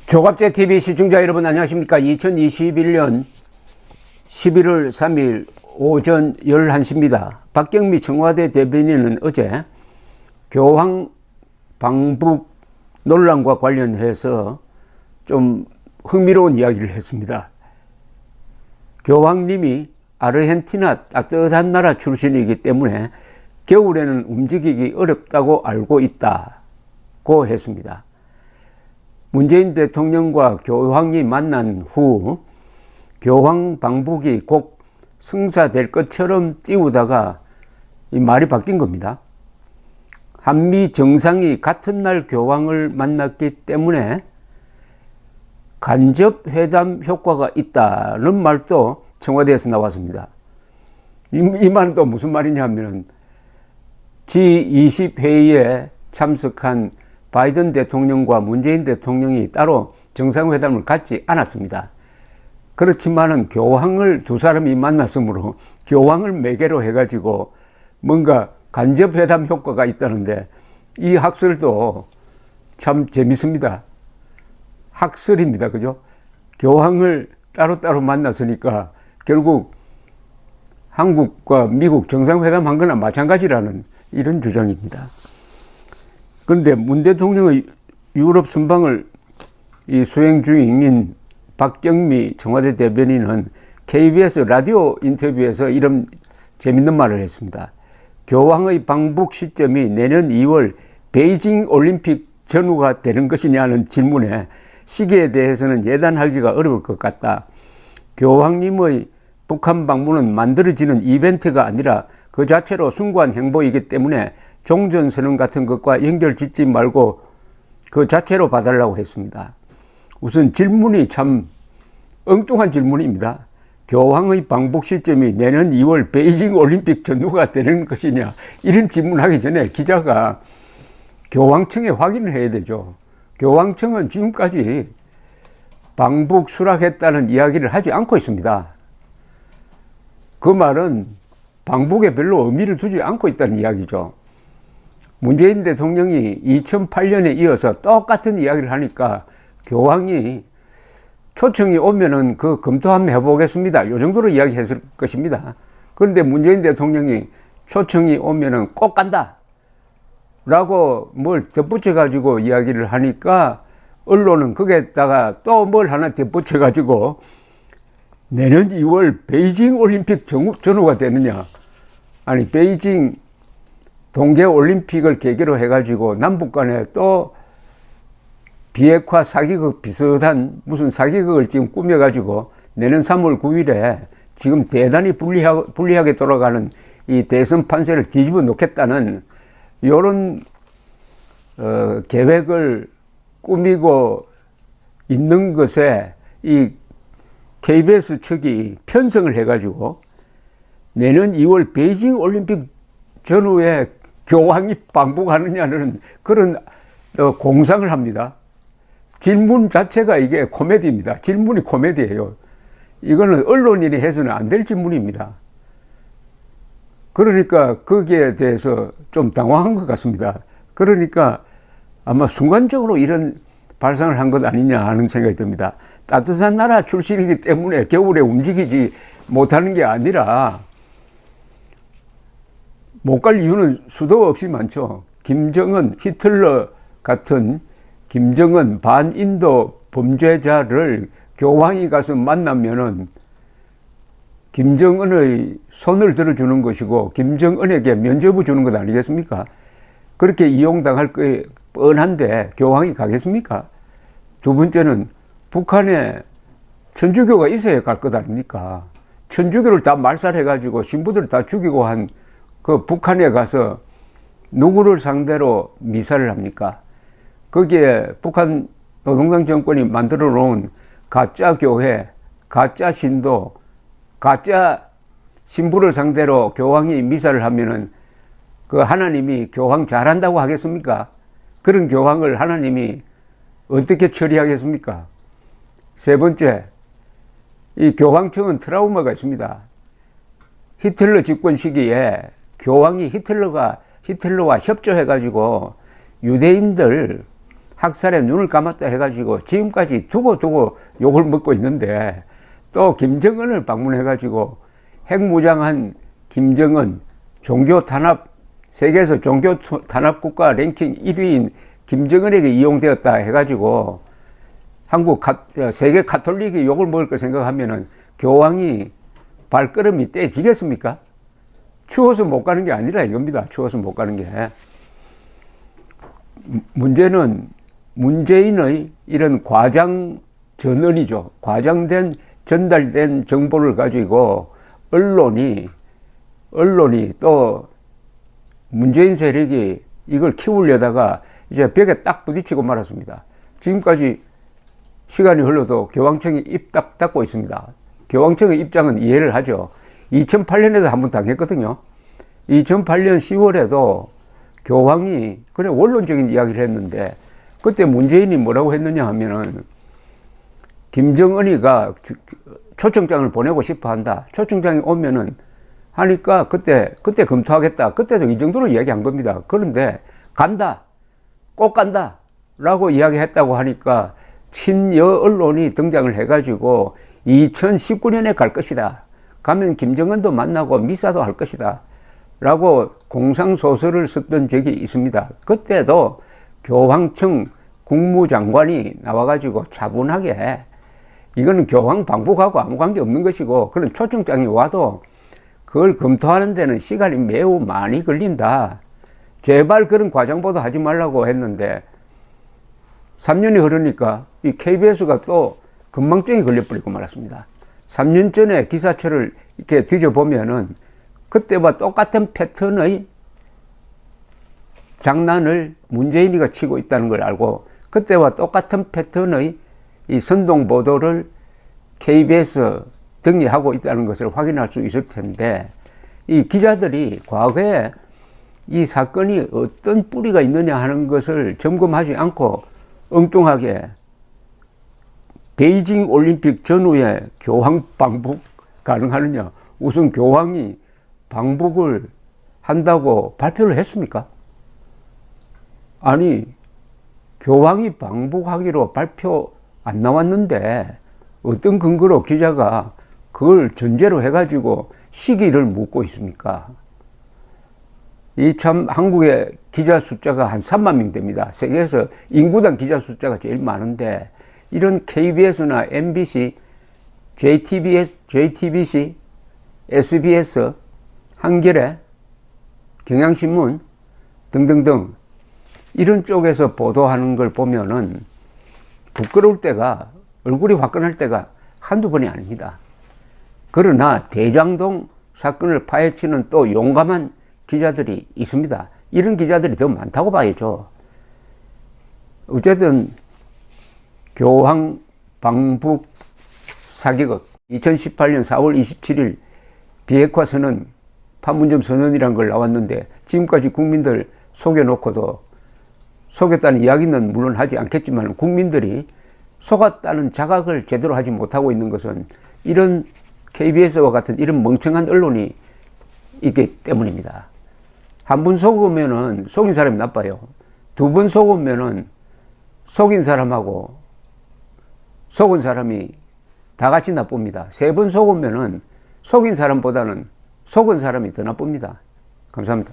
조갑제TV 시청자 여러분 안녕하십니까. 2021년 11월 3일 오전 11시입니다. 박경미 청와대 대변인은 어제 교황 방북 논란과 관련해서 좀 흥미로운 이야기를 했습니다. 교황님이 아르헨티나 따뜻한 나라 출신이기 때문에 겨울에는 움직이기 어렵다고 알고 있다고 했습니다. 문재인 대통령과 교황이 만난 후 교황 방북이 곧 성사될 것처럼 띄우다가 이 말이 바뀐 겁니다. 한미 정상이 같은 날 교황을 만났기 때문에 간접 회담 효과가 있다는 말도 청와대에서 나왔습니다. 이 말은 또 무슨 말이냐면 G20 회의에 참석한 바이든 대통령과 문재인 대통령이 따로 정상회담을 갖지 않았습니다. 그렇지만은 교황을 두 사람이 만났으므로 교황을 매개로 해가지고 뭔가 간접회담 효과가 있다는데 이 학설도 참 재밌습니다. 학설입니다. 그죠? 교황을 따로따로 만났으니까 결국 한국과 미국 정상회담 한 거나 마찬가지라는 이런 주장입니다. 그런데 문 대통령의 유럽 순방을 수행 중인 박경미 청와대 대변인은 KBS 라디오 인터뷰에서 이런 재밌는 말을 했습니다. 교황의 방북 시점이 내년 2월 베이징 올림픽 전후가 되는 것이냐는 질문에 시기에 대해서는 예단하기가 어려울 것 같다. 교황님의 북한 방문은 만들어지는 이벤트가 아니라 그 자체로 숭고한 행보이기 때문에 종전선언 같은 것과 연결 짓지 말고 그 자체로 봐달라고 했습니다. 우선 질문이 참 엉뚱한 질문입니다. 교황의 방북 시점이 내년 2월 베이징 올림픽 전후가 되는 것이냐, 이런 질문하기 전에 기자가 교황청에 확인을 해야 되죠. 교황청은 지금까지 방북 수락했다는 이야기를 하지 않고 있습니다. 그 말은 방북에 별로 의미를 두지 않고 있다는 이야기죠. 문재인 대통령이 2008년에 이어서 똑같은 이야기를 하니까 교황이 초청이 오면은 그 검토 한번 해보겠습니다. 요 정도로 이야기했을 것입니다. 그런데 문재인 대통령이 초청이 오면은 꼭 간다 라고 뭘 덧붙여 가지고 이야기를 하니까 언론은 거기에다가 또 뭘 하나 덧붙여 가지고 내년 2월 베이징 올림픽 전후가 되느냐, 아니 베이징 동계올림픽을 계기로 해가지고 남북 간에 또 비핵화 사기극 비슷한 무슨 사기극을 지금 꾸며가지고 내년 3월 9일에 지금 대단히 불리하게 돌아가는 이 대선 판세를 뒤집어 놓겠다는 이런 계획을 꾸미고 있는 것에 이 KBS 측이 편성을 해가지고 내년 2월 베이징 올림픽 전후에 교황이 방북하느냐는 그런 공상을 합니다. 질문 자체가 이게 코미디입니다. 질문이 코미디예요. 이거는 언론인이 해서는 안 될 질문입니다. 그러니까 거기에 대해서 좀 당황한 것 같습니다. 그러니까 아마 순간적으로 이런 발상을 한 것 아니냐 하는 생각이 듭니다. 따뜻한 나라 출신이기 때문에 겨울에 움직이지 못하는 게 아니라 못 갈 이유는 수도 없이 많죠. 김정은, 히틀러 같은 김정은 반인도 범죄자를 교황이 가서 만나면은 김정은의 손을 들어주는 것이고 김정은에게 면죄부 주는 것 아니겠습니까? 그렇게 이용당할 게 뻔한데 교황이 가겠습니까? 두 번째는 북한에 천주교가 있어야 갈 것 아닙니까? 천주교를 다 말살해가지고 신부들 다 죽이고 한 그 북한에 가서 누구를 상대로 미사를 합니까? 거기에 북한 노동당 정권이 만들어 놓은 가짜 교회, 가짜 신도, 가짜 신부를 상대로 교황이 미사를 하면은 그 하나님이 교황 잘한다고 하겠습니까? 그런 교황을 하나님이 어떻게 처리하겠습니까? 세 번째, 이 교황청은 트라우마가 있습니다. 히틀러 집권 시기에 교황이 히틀러와 협조해가지고 유대인들 학살에 눈을 감았다 해가지고 지금까지 두고 욕을 먹고 있는데, 또 김정은을 방문해가지고 핵무장한 김정은, 종교 탄압, 세계에서 종교 탄압 국가 랭킹 1위인 김정은에게 이용되었다 해가지고 세계 카톨릭이 욕을 먹을 거 생각하면은 교황이 발걸음이 떼지겠습니까? 추워서 못 가는 게 아니라 이겁니다. 추워서 못 가는 게. 문제는 문재인의 이런 과장 전언이죠. 과장된, 전달된 정보를 가지고 언론이 또 문재인 세력이 이걸 키우려다가 이제 벽에 딱 부딪히고 말았습니다. 지금까지 시간이 흘러도 교황청이 입 딱 닫고 있습니다. 교황청의 입장은 이해를 하죠. 2008년에도 한번 당했거든요. 2008년 10월에도 교황이 그냥 원론적인 이야기를 했는데, 그때 문재인이 뭐라고 했느냐 하면은, 김정은이가 초청장을 보내고 싶어 한다. 초청장이 오면은 하니까 그때 검토하겠다. 그때도 이 정도로 이야기한 겁니다. 그런데 간다. 꼭 간다. 라고 이야기했다고 하니까 친여 언론이 등장을 해가지고 2019년에 갈 것이다. 가면 김정은도 만나고 미사도 할 것이다. 라고 공상소설을 썼던 적이 있습니다. 그때도 교황청 국무장관이 나와가지고 차분하게, 이거는 교황 방북하고 아무 관계 없는 것이고, 그런 초청장이 와도 그걸 검토하는 데는 시간이 매우 많이 걸린다. 제발 그런 과장보도 하지 말라고 했는데, 3년이 흐르니까 이 KBS가 또 건망증이 걸려버리고 말았습니다. 3년 전에 기사처를 이렇게 뒤져보면은 그때와 똑같은 패턴의 장난을 문재인이가 치고 있다는 걸 알고, 그때와 똑같은 패턴의 이 선동 보도를 KBS 등이 하고 있다는 것을 확인할 수 있을 텐데, 이 기자들이 과거에 이 사건이 어떤 뿌리가 있느냐 하는 것을 점검하지 않고 엉뚱하게 베이징 올림픽 전후에 교황 방북 가능하느냐, 우선 교황이 방북을 한다고 발표를 했습니까? 아니, 교황이 방북하기로 발표 안 나왔는데 어떤 근거로 기자가 그걸 전제로 해가지고 시기를 묻고 있습니까? 이 참 한국의 기자 숫자가 한 3만 명 됩니다. 세계에서 인구당 기자 숫자가 제일 많은데, 이런 KBS나 MBC, JTBC, SBS, 한겨레, 경향신문 등등등 이런 쪽에서 보도하는 걸 보면은 부끄러울 때가, 얼굴이 화끈할 때가 한두 번이 아닙니다. 그러나 대장동 사건을 파헤치는 또 용감한 기자들이 있습니다. 이런 기자들이 더 많다고 봐야죠. 어쨌든 교황 방북 사기극, 2018년 4월 27일 비핵화 선언, 판문점 선언이라는 걸 나왔는데, 지금까지 국민들 속여놓고도, 속였다는 이야기는 물론 하지 않겠지만 국민들이 속았다는 자각을 제대로 하지 못하고 있는 것은 이런 KBS와 같은 이런 멍청한 언론이 있기 때문입니다. 한 번 속으면은 속인 사람이 나빠요. 두 번 속으면은 속인 사람하고 속은 사람이 다 같이 나쁩니다. 세 번 속으면은 속인 사람보다는 속은 사람이 더 나쁩니다. 감사합니다.